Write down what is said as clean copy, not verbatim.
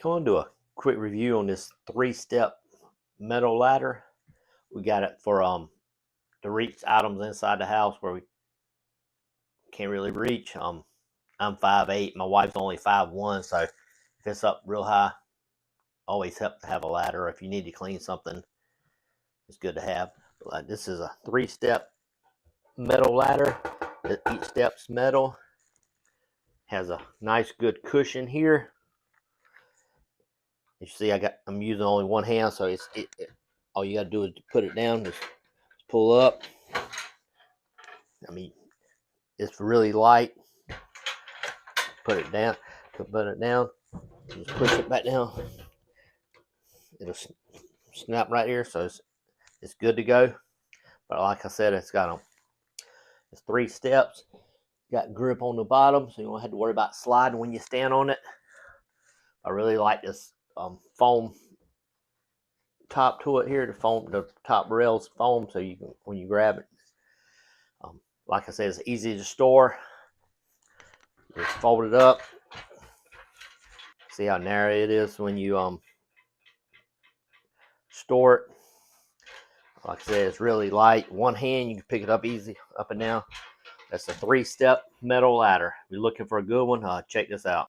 Going to do a quick review on this 3-step metal ladder. We got it for to reach items inside the house where we can't really reach. I'm 5'8", my wife's only 5'1", so if it's up real high, always help to have a ladder. If you need to clean something, it's good to have. But this is a 3-step metal ladder. Each step's metal. Has a nice good cushion here. You see, I'm using only one hand, so all you got to do is put it down, just pull up. I mean, it's really light. Put it down, just push it back down. It'll snap right here, so it's good to go. But like I said, it's 3 steps. Got grip on the bottom, so you don't have to worry about sliding when you stand on it. I really like this foam top to it here. The top rail's foam, so you can, when you grab it, like I said, it's easy to store. Just fold it up. See how narrow it is when you store it. Like I said, it's really light. One hand, you can pick it up easy, up and down. That's a 3-step metal ladder. If you're looking for a good one, check this out.